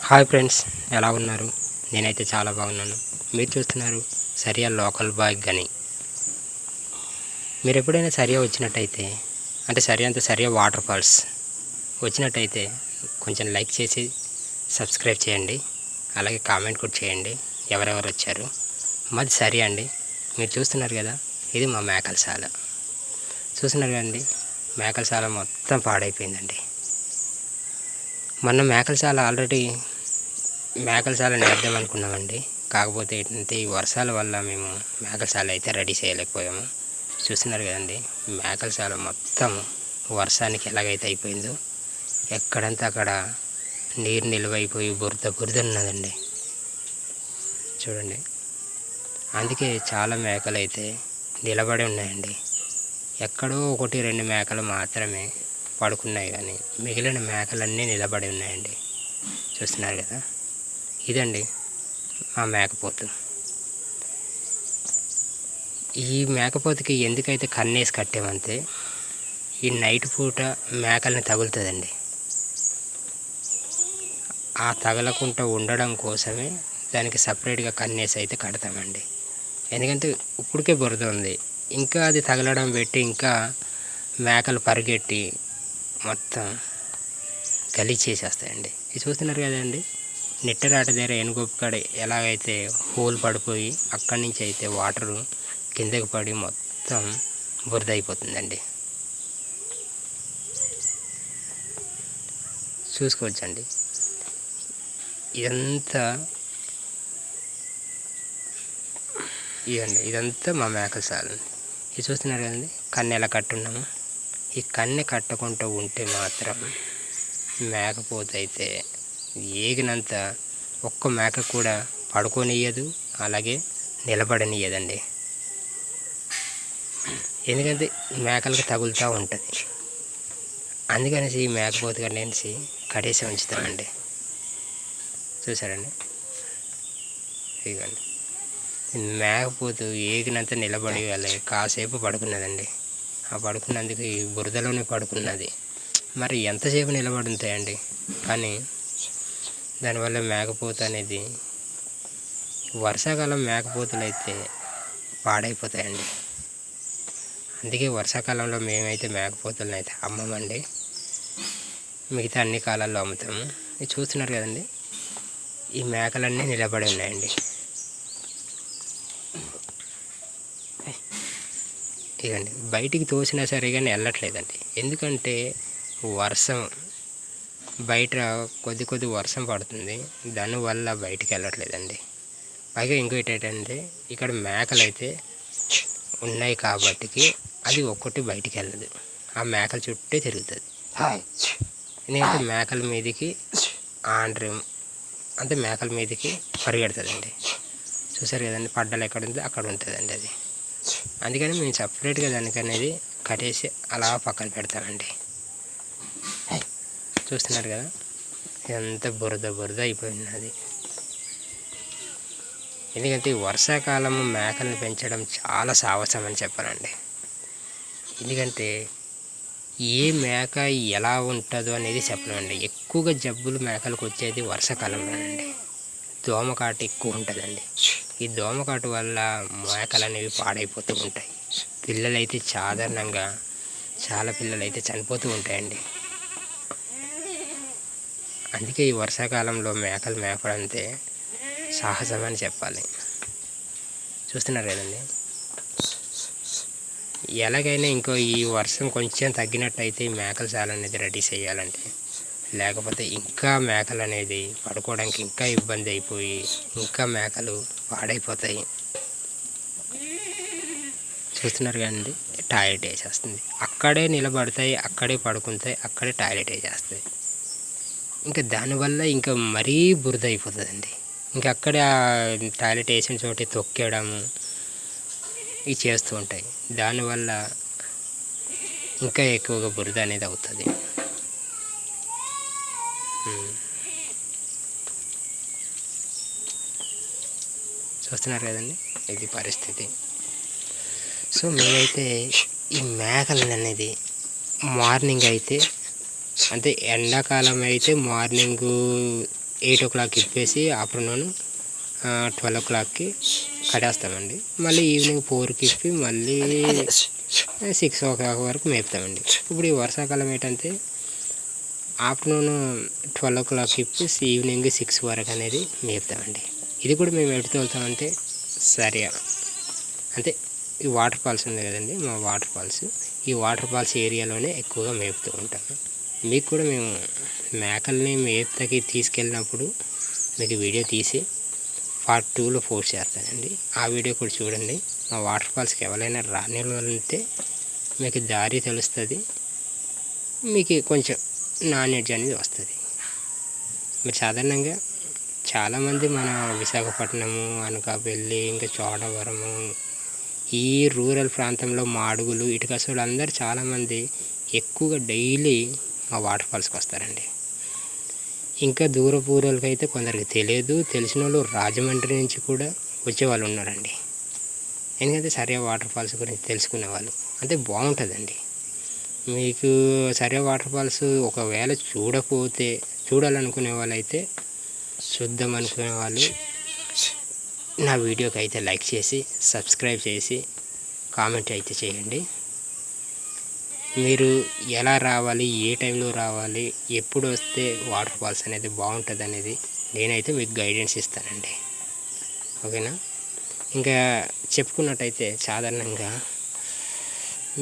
Hi friends, ఎలా ఉన్నారు? నేనైతే చాలా బాగున్నాను. మీరు చూస్తున్నారు సరియా లోకల్ బాయ్ గని. మీరు ఎప్పుడైనా సరియా వచ్చినట్టయితే, అంటే సరియా వాటర్ ఫాల్స్ వచ్చినట్టయితే కొంచెం లైక్ చేసి సబ్స్క్రైబ్ చేయండి. అలాగే కామెంట్ కూడా చేయండి ఎవరెవరు వచ్చారు. మాది సరియా అండి. మీరు చూస్తున్నారు కదా, ఇది మా మేకలశాల. చూస్తున్నారు కదండి, మేకలశాల మొత్తం పాడైపోయిందండి. మొన్న మేకలశాల నేద్దాం అనుకున్నామండి. కాకపోతే ఏంటంటే ఈ వర్షాల వల్ల మేము మేకలశాల అయితే రెడీ చేయలేకపోయాము. చూస్తున్నారు కదండి, మేకలశాల మొత్తం వర్షానికి ఎలాగైతే అయిపోయిందో, ఎక్కడంతా అక్కడ నీరు నిల్వైపోయి బురద ఉన్నదండి. చూడండి, అందుకే చాలా మేకలు అయితే నిలబడి ఉన్నాయండి. ఎక్కడో 1-2 మేకలు మాత్రమే పడుకున్నాయి, కానీ మిగిలిన మేకలన్నీ నిలబడి ఉన్నాయండి. చూస్తున్నారు కదా, ఇదండి మా మేకపోతు. ఈ మేకపోతుకి ఎందుకైతే కన్నేసి కట్టామంటే, ఈ నైట్ పూట మేకల్ని తగులుతుందండి. ఆ తగలకుండా ఉండడం కోసమే దానికి సపరేట్గా కన్నేసి అయితే కడతామండి. ఎందుకంటే ఇప్పటికే బురద ఉంది, ఇంకా అది తగలడం పెట్టి ఇంకా మేకలు పరిగెట్టి మొత్తం గలీజ్ చేసేస్తాయండి. ఇది చూస్తున్నారు కదండి, నెట్టరాట దగ్గర ఎనుగొప్పు కాడ ఎలాగైతే హోల్ పడిపోయి అక్కడి నుంచి అయితే వాటరు కిందకి పడి మొత్తం బురద అయిపోతుందండి. చూసుకోవచ్చండి, ఇదంతా మా మేకలశాల. ఇది చూస్తున్నారు కదండి, కన్ను ఎలా కట్టున్నాము. ఈ కన్నె కట్టకుండా ఉంటే మాత్రం మేకపోతే ఏగినంత ఒక్క మేక కూడా పడుకోనియ్యదు, అలాగే నిలబడనియ్యదండి. ఎందుకంటే మేకలకు తగులుతూ ఉంటుంది. అందుకనేసి ఈ మేకపోతు కనేసి కడేసి ఉంచుతామండి. చూసారండి, ఇదిగోండి, మేకపోతు ఏగినంత నిలబడి అలాగే కాసేపు పడుకున్నదండి. ఆ పడుకున్నందుకు ఈ బురదలోనే పడుకున్నది. మరి ఎంతసేపు నిలబడి ఉంటాయండి, కానీ దానివల్ల మేకపోతు అనేది, వర్షాకాలం మేకపోతులు అయితే పాడైపోతాయండి. అందుకే వర్షాకాలంలో మేమైతే మేకపోతులను అయితే అమ్మమండి, మిగతా అన్ని కాలాల్లో అమ్ముతాము. ఇది చూస్తున్నారు కదండి, ఈ మేకలన్నీ నిలబడి ఉన్నాయండి. ఇదండి, బయటికి తోసినా సరే కానీ వెళ్ళట్లేదండి. ఎందుకంటే వర్షం బయట కొద్ది వర్షం పడుతుంది, దానివల్ల బయటికి వెళ్ళట్లేదండి. పైగా ఇంకోటి ఏంటంటే, ఇక్కడ మేకలు అయితే ఉన్నాయి కాబట్టి అది ఒక్కటి బయటికి వెళ్ళదు, ఆ మేకల చుట్టే తిరుగుతుంది. ఎందుకంటే మేకల మీదకి అంటే మేకల మీదకి పరిగెడుతుందండి. చూసారు కదండి, పడ్డలు ఎక్కడ ఉందో అక్కడ ఉంటుందండి అది. అందుకని మేము సపరేట్గా దానికి అనేది కట్టేసి అలా పక్కన పెడతామండి. చూస్తున్నారు కదా, ఎంత బురద అయిపోయినది. ఎందుకంటే వర్షాకాలము మేకలను పెంచడం చాలా సాహసం అని చెప్పాలండి. ఎందుకంటే ఏ మేక ఎలా ఉంటుందో అనేది చెప్పలేమండి. ఎక్కువగా జబ్బులు మేకలకు వచ్చేది వర్షాకాలంలోనండి. దోమకాటు ఎక్కువ ఉంటుందండి. ఈ దోమకాటు వల్ల మేకలు అనేవి పాడైపోతూ ఉంటాయి. పిల్లలైతే సాధారణంగా చాలా పిల్లలైతే చనిపోతూ ఉంటాయండి. అందుకే ఈ వర్షాకాలంలో మేకలు మేపడంతే సాహసం అని చెప్పాలి. చూస్తున్నారు కదండి, ఎలాగైనా ఇంకో ఈ వర్షం కొంచెం తగ్గినట్టయితే ఈ మేకలశాల అనేది రెడీ చేయాలంటే, లేకపోతే ఇంకా మేకలు అనేది పడుకోవడానికి ఇంకా ఇబ్బంది అయిపోయి ఇంకా మేకలు పాడైపోతాయి. చూస్తున్నారు కదండి, టాయిలెట్ వేసేస్తుంది, అక్కడే నిలబడతాయి, అక్కడే పడుకుంటాయి, అక్కడే టాయిలెట్ వేసేస్తాయి. ఇంకా దానివల్ల ఇంకా మరీ బురద అయిపోతుందండి. ఇంకా అక్కడే టాయిలెట్ వేసిన చోట తొక్కేయడము ఇవి చేస్తూ ఉంటాయి. దానివల్ల ఇంకా ఎక్కువగా బురద అనేది అవుతుంది. చూస్తున్నారు కదండి, ఇది పరిస్థితి. సో మేమైతే ఈ మేకలు అనేది మార్నింగ్ అయితే, అంటే ఎండాకాలం అయితే మార్నింగు 8 ఇప్పేసి ఆఫ్టర్నూన్ 12 కట్టేస్తామండి. మళ్ళీ ఈవినింగ్ 4 ఇప్పి మళ్ళీ 6 వరకు మేపుతామండి. ఇప్పుడు ఈ వర్షాకాలం ఏంటంటే ఆఫ్టర్నూన్ 12 ఇప్పి ఈవినింగ్ 6 వరకు అనేది మేపుతామండి. ఇది కూడా మేము ఎటు తోలుతామంటే సరియా అంటే ఈ వాటర్ ఫాల్స్ ఉంది కదండి, మా వాటర్ ఫాల్స్, ఈ వాటర్ ఫాల్స్ ఏరియాలోనే ఎక్కువగా మేపుతూ ఉంటాము. మీకు కూడా మేము మేకల్ని మేపుతకి తీసుకెళ్ళినప్పుడు మీకు వీడియో తీసి పార్ట్ 2లో పోస్ట్ చేస్తానండి. ఆ వీడియో కూడా చూడండి. మా వాటర్ ఫాల్స్కి ఎవరైనా రాని వాళ్ళు ఉంటే మీకు దారి తెలుస్తుంది, మీకు కొంచెం నాలెడ్జ్ అనేది వస్తుంది. మీరు సాధారణంగా చాలామంది మన విశాఖపట్నము, అనకాపల్లి, ఇంకా చోడవరము, ఈ రూరల్ ప్రాంతంలో మాడుగులు, ఇటుకసోళ్ళు అందరూ చాలామంది ఎక్కువగా డైలీ మా వాటర్ ఫాల్స్కి వస్తారండి. ఇంకా దూరపు ఊళ్ళకి అయితే కొందరికి తెలియదు, తెలిసిన వాళ్ళు రాజమండ్రి నుంచి కూడా వచ్చేవాళ్ళు ఉన్నారండి. ఎందుకంటే సరియా వాటర్ ఫాల్స్ గురించి తెలుసుకునే వాళ్ళు అంటే బాగుంటుందండి. మీకు సరియా వాటర్ ఫాల్స్ ఒకవేళ చూడాలనుకునే వాళ్ళైతే, చూద్దాం అనుకునే వాళ్ళు నా వీడియోకి అయితే లైక్ చేసి సబ్స్క్రైబ్ చేసి కామెంట్ అయితే చేయండి. మీరు ఎలా రావాలి, ఏ టైంలో రావాలి, ఎప్పుడు వస్తే వాటర్ ఫాల్స్ అనేది బాగుంటుంది అనేది నేనైతే మీకు గైడెన్స్ ఇస్తానండి. ఓకేనా? ఇంకా చెప్పుకున్నట్టయితే సాధారణంగా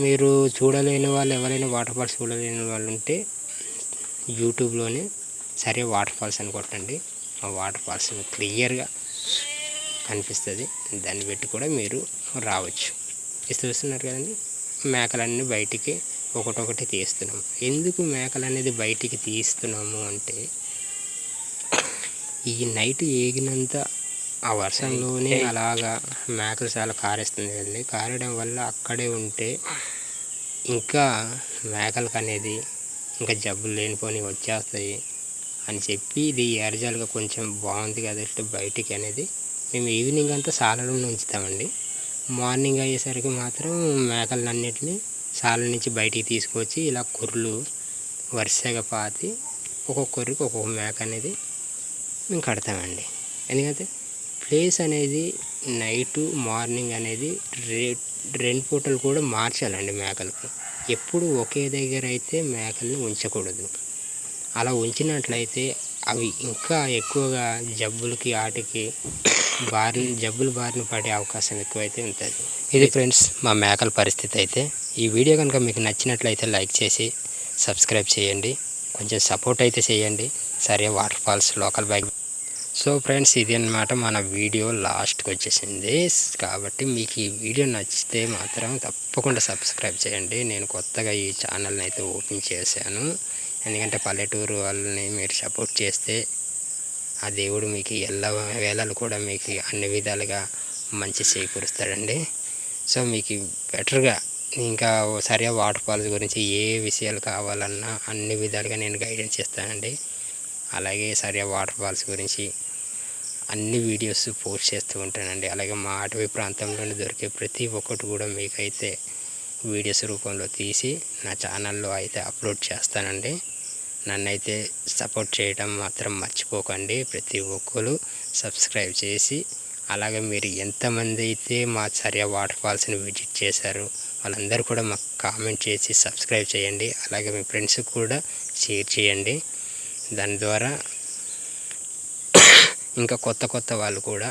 మీరు చూడలేని వాళ్ళు, ఎవరైనా వాటర్ ఫాల్స్ చూడలేని వాళ్ళు ఉంటే యూట్యూబ్లోనే సరే వాటర్ ఫాల్స్ అని కొట్టండి. ఆ వాటర్ ఫాల్స్ క్లియర్గా కనిపిస్తుంది. దాన్ని పెట్టి కూడా మీరు రావచ్చు. చూస్తున్నారు కదండి, మేకలన్నీ బయటికి ఒకటొకటి తీస్తున్నాం. ఎందుకు మేకలు అనేది బయటికి తీస్తున్నాము అంటే, ఈ నైట్ ఏగినంత ఆ వర్షంలోనే అలాగా మేకలు చాలా కారేస్తుంది కదండి. కారడం వల్ల అక్కడే ఉంటే ఇంకా మేకలకు అనేది ఇంకా జబ్బులు లేనిపోని వచ్చేస్తాయి అని చెప్పి ఇది ఏర్జాలుగా కొంచెం బాగుంది కాబట్టి బయటికి అనేది మేము ఈవినింగ్ అంతా సాలలో ఉంచుతామండి. మార్నింగ్ అయ్యేసరికి మాత్రం మేకలన్నిటిని సాల నుంచి బయటికి తీసుకొచ్చి ఇలా కుర్రలు వరుసగా పాతి ఒక్కొక్కరికి ఒక్కొక్క మేక అనేది మేము కడతామండి. ఎందుకంటే ప్లేస్ అనేది నైటు మార్నింగ్ అనేది రెండు పూటలు కూడా మార్చాలండి మేకలకు. ఎప్పుడు ఒకే దగ్గర అయితే మేకల్ని ఉంచకూడదు. అలా ఉంచినట్లయితే అవి ఇంకా ఎక్కువగా జబ్బులకి వాటికి జబ్బుల బారిన పడే అవకాశం ఎక్కువైతే ఉంటుంది. ఇది ఫ్రెండ్స్ మా మేకల పరిస్థితి అయితే. ఈ వీడియో కనుక మీకు నచ్చినట్లయితే లైక్ చేసి సబ్స్క్రైబ్ చేయండి, కొంచెం సపోర్ట్ అయితే చేయండి. సరే waterfalls local bike. So friends, ఇది అన్నమాట మన వీడియో లాస్ట్కి వచ్చేసింది. కాబట్టి మీకు ఈ వీడియో నచ్చితే మాత్రం తప్పకుండా సబ్స్క్రైబ్ చేయండి. నేను కొత్తగా ఈ ఛానల్ని అయితే ఓపెన్ చేశాను. ఎందుకంటే పల్లెటూరు వాళ్ళని మీరు సపోర్ట్ చేస్తే ఆ దేవుడు మీకు వేళలు కూడా మీకు అన్ని విధాలుగా మంచి చేకూరుస్తాడండి. సో మీకు బెటర్గా ఇంకా సరిగా వాటర్ ఫాల్స్ గురించి ఏ విషయాలు కావాలన్నా అన్ని విధాలుగా నేను గైడెన్స్ చేస్తానండి. అలాగే సరిగా వాటర్ ఫాల్స్ గురించి అన్ని వీడియోస్ పోస్ట్ చేస్తూ ఉంటానండి. అలాగే మా అటవీ ప్రాంతంలోనే దొరికే ప్రతి ఒక్కటి కూడా మీకైతే వీడియోస్ రూపంలో తీసి నా ఛానల్లో అయితే అప్లోడ్ చేస్తానండి. నన్నైతే సపోర్ట్ చేయడం మాత్రం మర్చిపోకండి. ప్రతి ఒక్కరు సబ్స్క్రైబ్ చేసి, అలాగే మీరు ఎంతమంది అయితే మా సరియా వాటర్ ఫాల్స్ని విజిట్ చేశారో వాళ్ళందరూ కూడా మాకు కామెంట్ చేసి సబ్స్క్రైబ్ చేయండి. అలాగే మీ ఫ్రెండ్స్కి కూడా షేర్ చేయండి. దాని ద్వారా ఇంకా కొత్త వాళ్ళు కూడా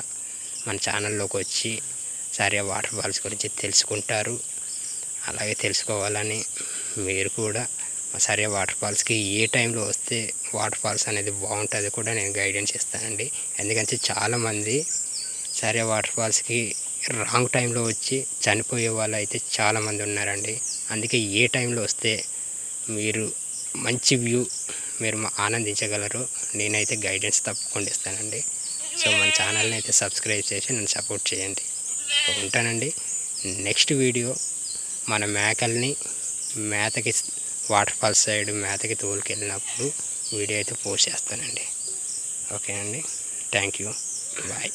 మన ఛానల్లోకి వచ్చి సరియా వాటర్ ఫాల్స్ గురించి తెలుసుకుంటారు. అలాగే తెలుసుకోవాలని మీరు కూడా సరియా వాటర్ ఫాల్స్కి ఏ టైంలో వస్తే వాటర్ ఫాల్స్ అనేది బాగుంటుంది కూడా నేను గైడెన్స్ ఇస్తానండి. ఎందుకంటే చాలామంది సరియా వాటర్ ఫాల్స్కి రాంగ్ టైంలో వచ్చి చనిపోయే వాళ్ళు అయితే చాలామంది ఉన్నారండి. అందుకే ఏ టైంలో వస్తే మీరు మంచి వ్యూ మీరు ఆనందించగలరు నేనైతే గైడెన్స్ తప్పకుండా ఇస్తానండి. సో మన ఛానల్ని అయితే సబ్స్క్రైబ్ చేసి నన్ను సపోర్ట్ చేయండి. ఉంటానండి. నెక్స్ట్ వీడియో మన మేకల్ని మేతకి వాటర్ ఫాల్స్ సైడ్ మేతకి తోలుకెళ్ళినప్పుడు వీడియో అయితే పోస్ట్ చేస్తానండి. ఓకేనండి, థ్యాంక్ యూ, బాయ్.